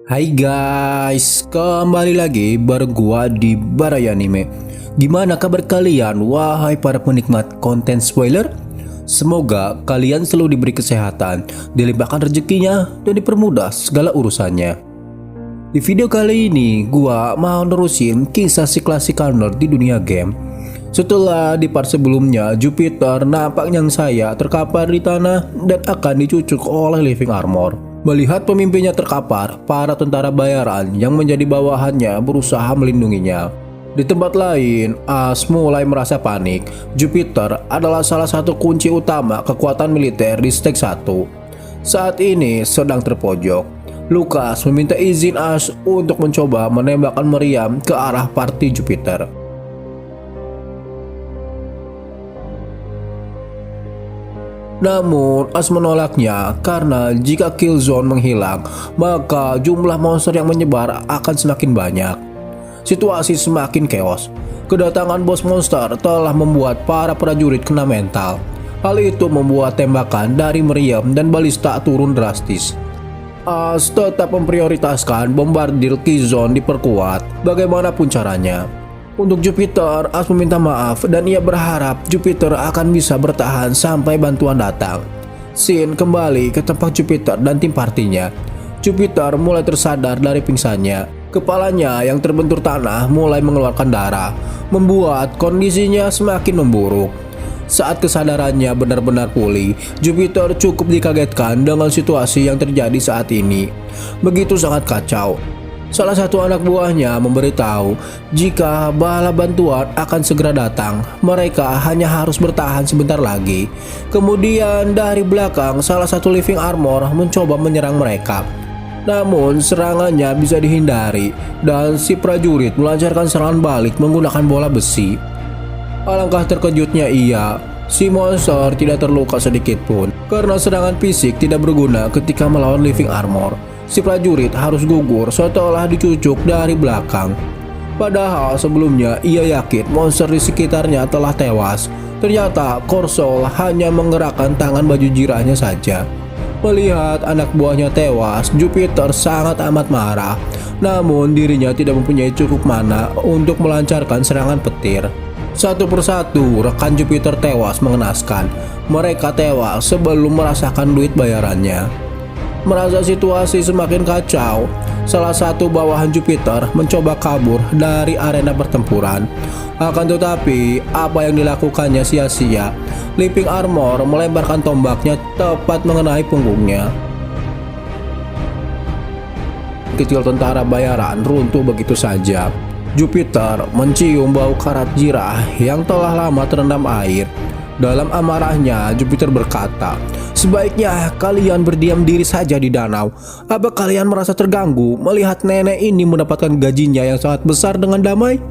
Hai guys, kembali lagi bareng gua di Baraya Anime. Gimana kabar kalian, wahai para penikmat konten spoiler? Semoga kalian selalu diberi kesehatan, dilimpahkan rezekinya, dan dipermudah segala urusannya. Di video kali ini, gua mau nerusin kisah si klasik nerd di dunia game. Setelah di part sebelumnya, Jupiter nampak yang saya terkapar di tanah dan akan dicucuk oleh Living Armor. Melihat pemimpinnya terkapar, para tentara bayaran yang menjadi bawahannya berusaha melindunginya. Di tempat lain, As mulai merasa panik. Jupiter adalah salah satu kunci utama kekuatan militer di Stake 1. Saat ini sedang terpojok. Lucas meminta izin As untuk mencoba menembakkan meriam ke arah party Jupiter. Namun As menolaknya karena jika kill zone menghilang, maka jumlah monster yang menyebar akan semakin banyak. Situasi semakin chaos. Kedatangan bos monster telah membuat para prajurit kena mental. Hal itu membuat tembakan dari meriam dan balista turun drastis. As tetap memprioritaskan bombardir kill zone diperkuat bagaimanapun caranya. Untuk Jupiter, As meminta maaf dan ia berharap Jupiter akan bisa bertahan sampai bantuan datang. Sin kembali ke tempat Jupiter dan tim partinya. Jupiter mulai tersadar dari pingsannya. Kepalanya yang terbentur tanah mulai mengeluarkan darah, membuat kondisinya semakin memburuk. Saat kesadarannya benar-benar pulih, Jupiter cukup dikagetkan dengan situasi yang terjadi saat ini. Begitu sangat kacau. Salah satu anak buahnya memberitahu jika bala bantuan akan segera datang. Mereka hanya harus bertahan sebentar lagi. Kemudian dari belakang salah satu Living Armor mencoba menyerang mereka. Namun serangannya bisa dihindari dan si prajurit melancarkan serangan balik menggunakan bola besi. Alangkah terkejutnya ia, si monster tidak terluka sedikit pun karena serangan fisik tidak berguna ketika melawan Living Armor. Si prajurit harus gugur setelah dicucuk dari belakang. Padahal sebelumnya ia yakin monster di sekitarnya telah tewas. Ternyata Korsol hanya menggerakkan tangan baju jirahnya saja. Melihat anak buahnya tewas, Jupiter sangat amat marah. Namun dirinya tidak mempunyai cukup mana untuk melancarkan serangan petir. Satu persatu rekan Jupiter tewas mengenaskan. Mereka tewas sebelum merasakan duit bayarannya. Merasa situasi semakin kacau, salah satu bawahan Jupiter mencoba kabur dari arena pertempuran. Akan tetapi, apa yang dilakukannya sia-sia. Living Armor melemparkan tombaknya tepat mengenai punggungnya. Kecil tentara bayaran runtuh begitu saja. Jupiter mencium bau karat jirah yang telah lama terendam air. Dalam amarahnya, Jupiter berkata, "Sebaiknya kalian berdiam diri saja di danau. Apa kalian merasa terganggu melihat nenek ini mendapatkan gajinya yang sangat besar dengan damai?"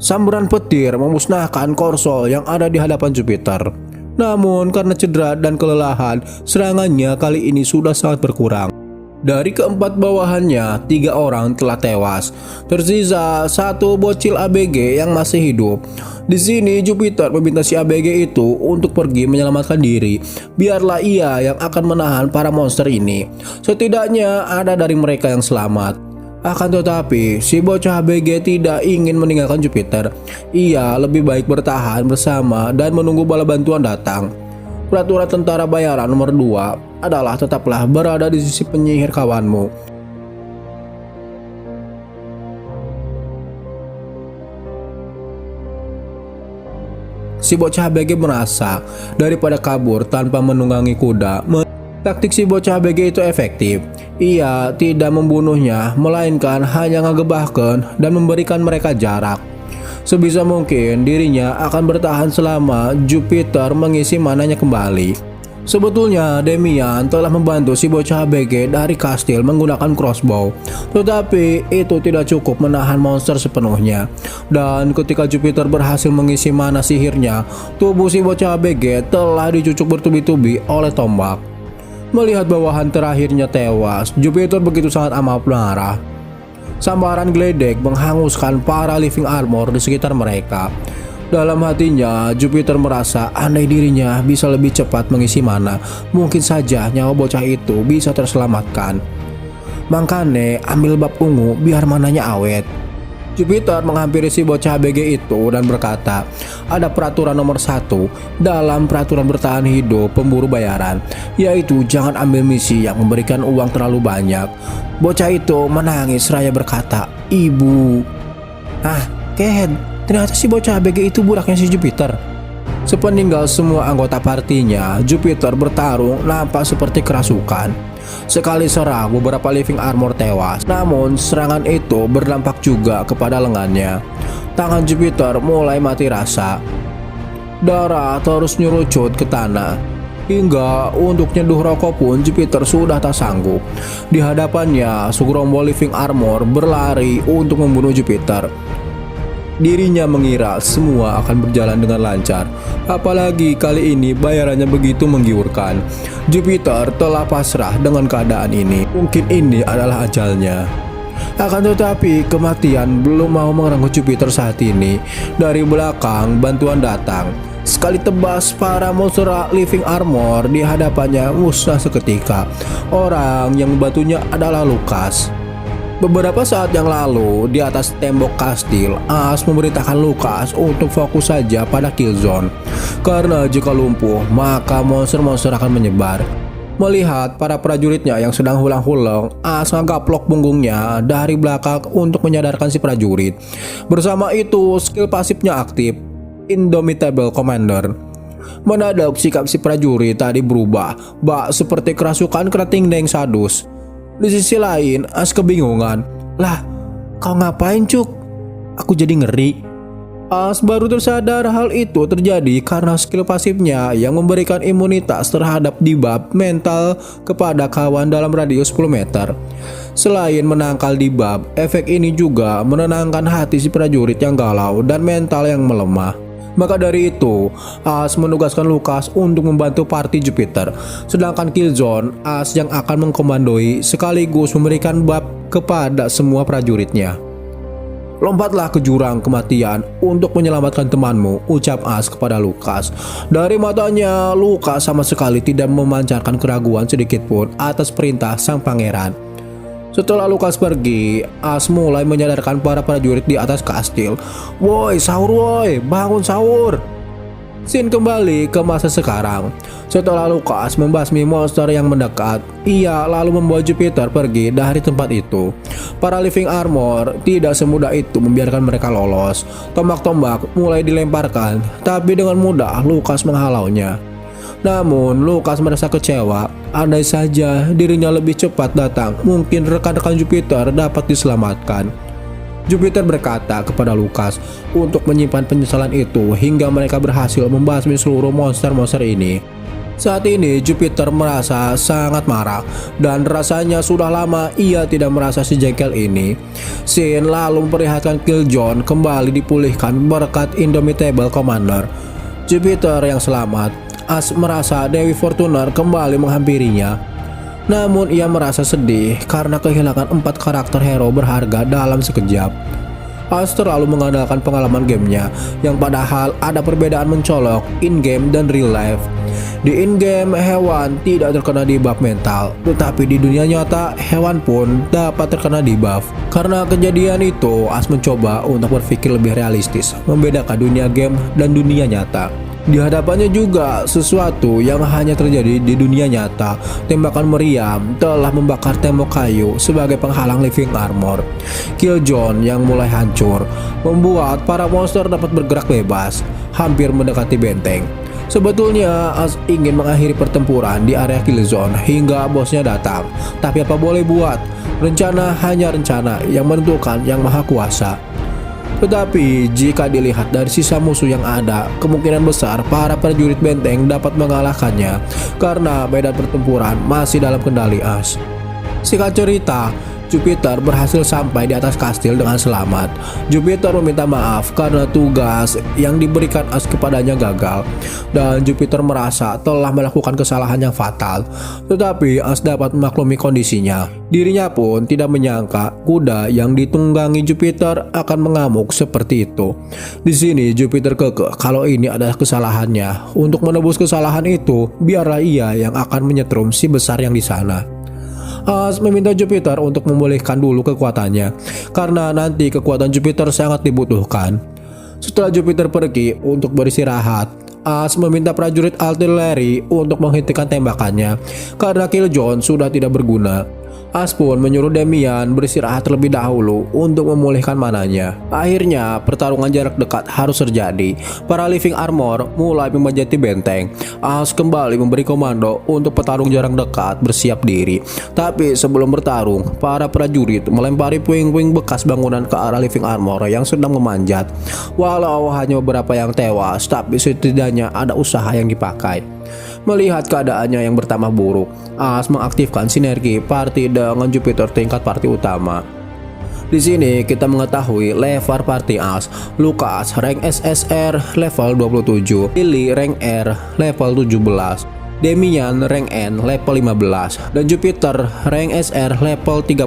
Sambaran petir memusnahkan Korsol yang ada di hadapan Jupiter. Namun karena cedera dan kelelahan, serangannya kali ini sudah sangat berkurang. Dari keempat bawahannya, 3 orang telah tewas. Tersisa satu bocil ABG yang masih hidup. Di sini Jupiter meminta si ABG itu untuk pergi menyelamatkan diri. Biarlah ia yang akan menahan para monster ini. Setidaknya ada dari mereka yang selamat. Akan tetapi, si bocah ABG tidak ingin meninggalkan Jupiter. Ia lebih baik bertahan bersama dan menunggu bala bantuan datang. Peraturan tentara bayaran nomor 2 adalah tetaplah berada di sisi penyihir kawanmu. Si bocah BG merasa daripada kabur tanpa menunggangi kuda, taktik si bocah BG itu efektif. Ia tidak membunuhnya, melainkan hanya ngegebahkan dan memberikan mereka jarak. Sebisa mungkin dirinya akan bertahan selama Jupiter mengisi mananya kembali. Sebetulnya Demian telah membantu si bocah ABG dari kastil menggunakan crossbow. Tetapi itu tidak cukup menahan monster sepenuhnya. Dan ketika Jupiter berhasil mengisi mana sihirnya, tubuh si bocah ABG telah dicucuk bertubi-tubi oleh tombak. Melihat bawahan terakhirnya tewas, Jupiter begitu sangat amat marah. Sambaran geledek menghanguskan para Living Armor di sekitar mereka. Dalam hatinya, Jupiter merasa andai dirinya bisa lebih cepat mengisi mana, mungkin saja nyawa bocah itu bisa terselamatkan. Makanya ambil bab ungu biar mananya awet. Jupiter menghampiri si bocah ABG itu dan berkata, ada peraturan nomor 1 dalam peraturan bertahan hidup pemburu bayaran, yaitu jangan ambil misi yang memberikan uang terlalu banyak. Bocah itu menangis seraya berkata, "Ibu." Ken, ternyata si bocah ABG itu buraknya si Jupiter. Sepeninggal semua anggota partinya, Jupiter bertarung nampak seperti kerasukan. Sekali serang, beberapa living armor tewas. Namun serangan itu berdampak juga kepada lengannya. Tangan Jupiter mulai mati rasa. Darah terus nyurucut ke tanah. Hingga untuk nyeduh rokok pun Jupiter sudah tak sanggup. Di hadapannya, segerombol living armor berlari untuk membunuh Jupiter. Dirinya mengira semua akan berjalan dengan lancar, apalagi kali ini bayarannya begitu menggiurkan. Jupiter telah pasrah dengan keadaan ini. Mungkin ini adalah ajalnya. Akan tetapi kematian belum mau merenggut Jupiter saat ini. Dari belakang bantuan datang. Sekali tebas para monster living armor di hadapannya musnah seketika. Orang yang membantunya adalah Lucas. Beberapa saat yang lalu, di atas tembok kastil, As memerintahkan Lucas untuk fokus saja pada Killzone. Karena jika lumpuh, maka monster-monster akan menyebar. Melihat para prajuritnya yang sedang hulang-hulang, As ngagaplok punggungnya dari belakang untuk menyadarkan si prajurit. Bersama itu, skill pasifnya aktif, Indomitable Commander. Mendadak sikap si prajurit tadi berubah, bak seperti kerasukan kerating deng sadus. Di sisi lain, As kebingungan. Lah, kau ngapain Cuk? Aku jadi ngeri. As baru tersadar hal itu terjadi karena skill pasifnya yang memberikan imunitas terhadap debuff mental kepada kawan dalam radius 10 meter. Selain menangkal debuff, efek ini juga menenangkan hati si prajurit yang galau dan mental yang melemah. Maka dari itu, As menugaskan Lucas untuk membantu party Jupiter. Sedangkan Killzone, As yang akan mengkomandoi sekaligus memberikan buff kepada semua prajuritnya. Lompatlah ke jurang kematian untuk menyelamatkan temanmu, ucap As kepada Lucas. Dari matanya, Lucas sama sekali tidak memancarkan keraguan sedikit pun atas perintah sang pangeran. Setelah Lucas pergi, As mulai menyadarkan para prajurit di atas kastil. Woi, sahur woi, bangun sahur. Scene kembali ke masa sekarang. Setelah Lucas membasmi monster yang mendekat, ia lalu membawa Jupiter pergi dari tempat itu. Para living armor tidak semudah itu membiarkan mereka lolos. Tombak-tombak mulai dilemparkan, tapi dengan mudah Lucas menghalaunya. Namun Lucas merasa kecewa. Andai saja dirinya lebih cepat datang, mungkin rekan-rekan Jupiter dapat diselamatkan. Jupiter berkata kepada Lucas untuk menyimpan penyesalan itu hingga mereka berhasil membasmi seluruh monster-monster ini. Saat ini Jupiter merasa sangat marah dan rasanya sudah lama ia tidak merasa sejengkel ini. Scene lalu memperlihatkan Killzone kembali dipulihkan berkat Indomitable Commander. Jupiter yang selamat. As merasa Dewi Fortuner kembali menghampirinya. Namun ia merasa sedih karena kehilangan 4 karakter hero berharga dalam sekejap. As terlalu mengandalkan pengalaman gamenya yang padahal ada perbedaan mencolok in-game dan real life. Di in-game hewan tidak terkena debuff mental, tetapi di dunia nyata hewan pun dapat terkena debuff. Karena kejadian itu, As mencoba untuk berpikir lebih realistis, membedakan dunia game dan dunia nyata. Di hadapannya juga sesuatu yang hanya terjadi di dunia nyata. Tembakan meriam telah membakar tembok kayu sebagai penghalang living armor. Killzone yang mulai hancur membuat para monster dapat bergerak bebas, hampir mendekati benteng. Sebetulnya As ingin mengakhiri pertempuran di area Killzone hingga bosnya datang. Tapi apa boleh buat, rencana hanya rencana yang menentukan yang maha kuasa. Tetapi jika dilihat dari sisa musuh yang ada, kemungkinan besar para prajurit benteng dapat mengalahkannya karena medan pertempuran masih dalam kendali As. Singkat cerita, Jupiter berhasil sampai di atas kastil dengan selamat. Jupiter meminta maaf karena tugas yang diberikan As kepadanya gagal, dan Jupiter merasa telah melakukan kesalahan yang fatal. Tetapi As dapat memaklumi kondisinya. Dirinya pun tidak menyangka kuda yang ditunggangi Jupiter akan mengamuk seperti itu. Di sini Jupiter kekeh kalau ini adalah kesalahannya. Untuk menebus kesalahan itu, biarlah ia yang akan menyetrum si besar yang di sana. As meminta Jupiter untuk memulihkan dulu kekuatannya, karena nanti kekuatan Jupiter sangat dibutuhkan. Setelah Jupiter pergi untuk beristirahat, As meminta prajurit artileri untuk menghentikan tembakannya, karena Killjoy sudah tidak berguna. As pun menyuruh Damian beristirahat terlebih dahulu untuk memulihkan mananya. Akhirnya pertarungan jarak dekat harus terjadi. Para Living Armor mulai memanjati benteng. As kembali memberi komando untuk petarung jarak dekat bersiap diri. Tapi sebelum bertarung, para prajurit melempari puing-puing bekas bangunan ke arah Living Armor yang sedang memanjat. Walau hanya beberapa yang tewas, tapi setidaknya ada usaha yang dipakai. Melihat keadaannya yang bertambah buruk, As mengaktifkan sinergi party dengan Jupiter tingkat party utama. Di sini kita mengetahui level party As. Lucas rank SSR level 27, Lily rank R level 17, Damian rank N level 15, dan Jupiter rank SR level 35.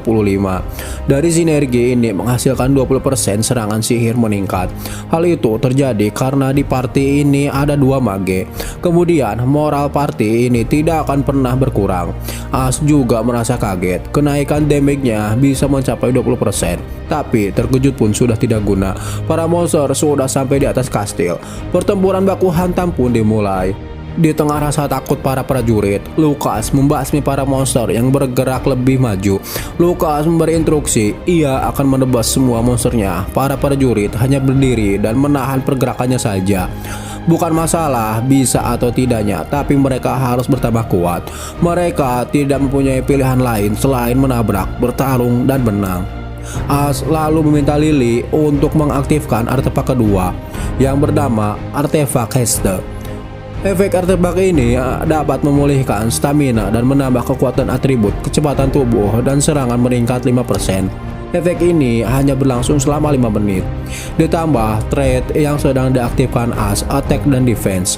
Dari sinergi ini menghasilkan 20% serangan sihir meningkat. Hal itu terjadi karena di party ini ada 2 mage. Kemudian moral party ini tidak akan pernah berkurang. As juga merasa kaget, kenaikan damage-nya bisa mencapai 20%. Tapi terkejut pun sudah tidak guna. Para monster sudah sampai di atas kastil. Pertempuran baku hantam pun dimulai. Di tengah rasa takut para prajurit, Lucas membasmi para monster yang bergerak lebih maju. Lucas memberi instruksi, ia akan menebas semua monsternya. Para prajurit hanya berdiri dan menahan pergerakannya saja. Bukan masalah bisa atau tidaknya, tapi mereka harus bertambah kuat. Mereka tidak mempunyai pilihan lain selain menabrak, bertarung, dan menang. As lalu meminta Lily untuk mengaktifkan artefak kedua yang bernama artefak haste. Efek artefak ini dapat memulihkan stamina dan menambah kekuatan atribut, kecepatan tubuh, dan serangan meningkat 5%. Efek ini hanya berlangsung selama 5 menit. Ditambah trait yang sedang diaktifkan As, attack dan defense.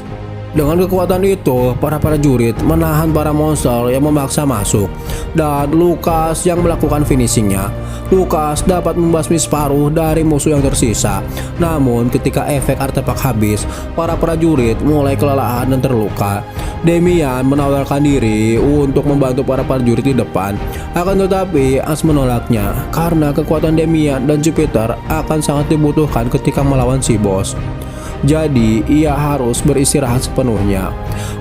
Dengan kekuatan itu, para prajurit menahan para monster yang memaksa masuk, dan Lucas yang melakukan finishingnya. Lucas dapat membasmi separuh dari musuh yang tersisa. Namun ketika efek artefak habis, para prajurit mulai kelelahan dan terluka. Damian menawarkan diri untuk membantu para prajurit di depan. Akan tetapi As menolaknya karena kekuatan Damian dan Jupiter akan sangat dibutuhkan ketika melawan si bos. Jadi ia harus beristirahat sepenuhnya.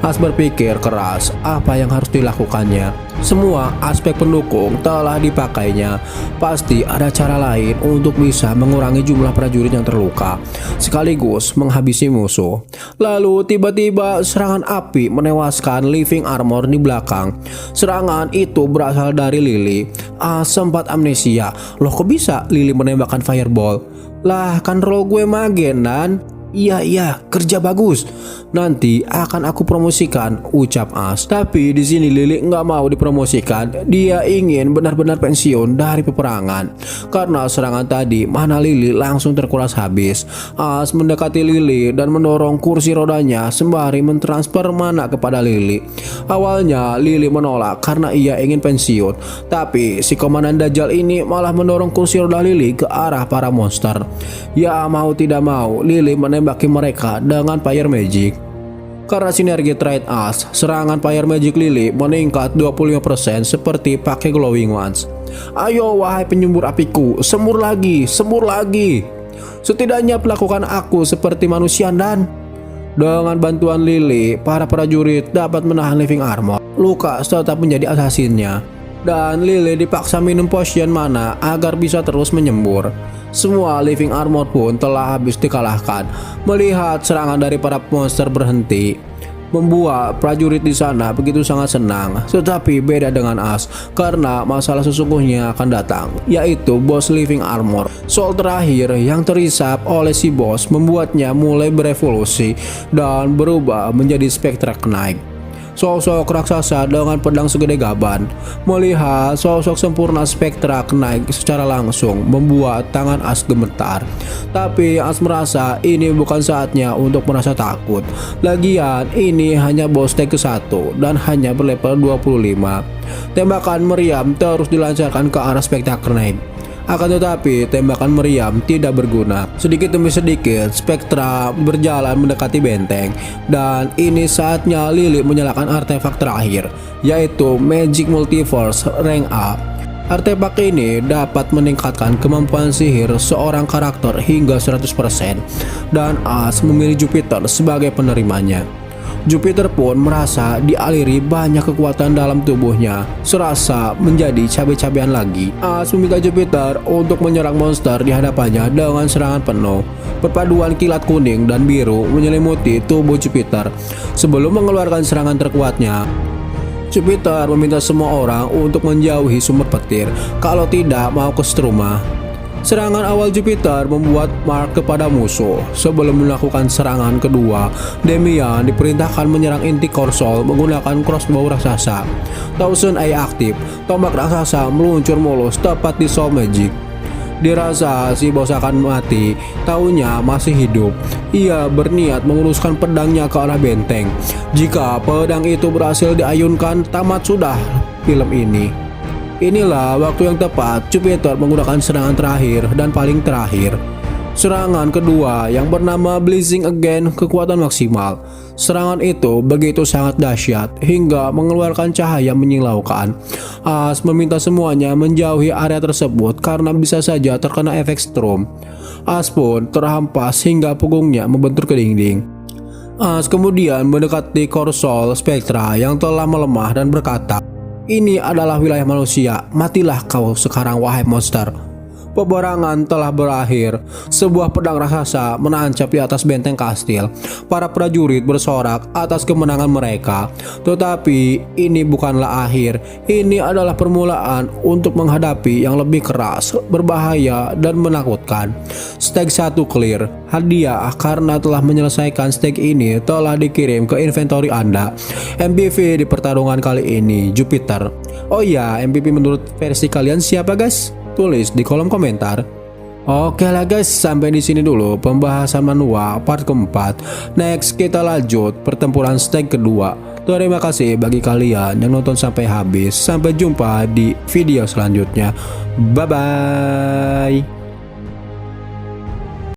As berpikir keras apa yang harus dilakukannya. Semua aspek pendukung telah dipakainya. Pasti ada cara lain untuk bisa mengurangi jumlah prajurit yang terluka, sekaligus menghabisi musuh. Lalu tiba-tiba serangan api menewaskan Living Armor di belakang. Serangan itu berasal dari Lily. As sempat amnesia. Loh, kok bisa Lily menembakkan fireball? Lah, kan role gue magenan. Iya, kerja bagus. Nanti akan aku promosikan, ucap As. Tapi di sini Lily nggak mau dipromosikan. Dia ingin benar-benar pensiun dari peperangan. Karena serangan tadi, mana Lily langsung terkuras habis. As mendekati Lily dan mendorong kursi rodanya sembari mentransfer mana kepada Lily. Awalnya Lily menolak karena ia ingin pensiun. Tapi si komandan Dajjal ini malah mendorong kursi roda Lily ke arah para monster. Ya mau tidak mau, Lily menembaki mereka dengan Fire Magic. Karena sinergi trait As, serangan Fire Magic Lily meningkat 25% seperti pakai Glowing Ones. Ayo wahai penyembur apiku, semur lagi, semur lagi. Setidaknya perlakukan aku seperti manusia. Dan dengan bantuan Lily, para prajurit dapat menahan Living Armor. Lucas tetap menjadi asasinnya, dan Lily dipaksa minum potion mana agar bisa terus menyembur. Semua Living Armor pun telah habis dikalahkan. Melihat serangan dari para monster berhenti, membuat prajurit di sana begitu sangat senang. Tetapi beda dengan As, karena masalah sesungguhnya akan datang, yaitu bos Living Armor. Soul terakhir yang terisap oleh si bos membuatnya mulai berevolusi dan berubah menjadi Spectra Knight. Sosok raksasa dengan pedang segede gaban. Melihat sosok sempurna Spectra Knight secara langsung membuat tangan As gemetar. Tapi As merasa ini bukan saatnya untuk merasa takut. Lagian ini hanya bos tag ke-1 dan hanya berlevel 25. Tembakan meriam terus dilancarkan ke arah Spectra Knight. Akan tetapi tembakan meriam tidak berguna. Sedikit demi sedikit Spectra berjalan mendekati benteng, dan ini saatnya Lily menyalakan artefak terakhir, yaitu Magic Multiverse Rank A. Artefak ini dapat meningkatkan kemampuan sihir seorang karakter hingga 100%, dan Ash memilih Jupiter sebagai penerimanya. Jupiter pun merasa dialiri banyak kekuatan dalam tubuhnya, serasa menjadi cabai-cabean lagi. Ash meminta Jupiter untuk menyerang monster di hadapannya dengan serangan penuh. Perpaduan kilat kuning dan biru menyelimuti tubuh Jupiter. Sebelum mengeluarkan serangan terkuatnya, Jupiter meminta semua orang untuk menjauhi sumber petir, kalau tidak mau ke Struma. Serangan awal Jupiter membuat Mark kepada musuh. Sebelum melakukan serangan kedua, Demian diperintahkan menyerang inti Korsol menggunakan crossbow raksasa. Thousand Eye aktif, tombak raksasa meluncur mulus tepat di Soul Magic. Dirasa si bos akan mati, taunya masih hidup. Ia berniat menguruskan pedangnya ke arah benteng. Jika pedang itu berhasil diayunkan, tamat sudah film ini. Inilah waktu yang tepat Jupiter menggunakan serangan terakhir dan paling terakhir. Serangan kedua yang bernama Blazing Again kekuatan maksimal. Serangan itu begitu sangat dahsyat hingga mengeluarkan cahaya menyilaukan. Ash meminta semuanya menjauhi area tersebut karena bisa saja terkena efek storm. Ash pun terhampas hingga punggungnya membentur ke dinding. Ash kemudian mendekati Korsol Spectra yang telah melemah dan berkata, "Ini adalah wilayah manusia, matilah kau sekarang wahai monster." Peperangan telah berakhir. Sebuah pedang raksasa menancap di atas benteng kastil. Para prajurit bersorak atas kemenangan mereka. Tetapi ini bukanlah akhir. Ini adalah permulaan untuk menghadapi yang lebih keras, berbahaya, dan menakutkan. Stake 1 clear. Hadiah karena telah menyelesaikan stake ini telah dikirim ke inventory Anda. MVP di pertarungan kali ini Jupiter. Oh iya, MVP menurut versi kalian siapa guys? Tulis di kolom komentar. Oke lah guys, sampai di sini dulu pembahasan Manhwa part keempat. Next kita lanjut pertempuran stake kedua. Terima kasih bagi kalian yang nonton sampai habis. Sampai jumpa di video selanjutnya. Bye bye.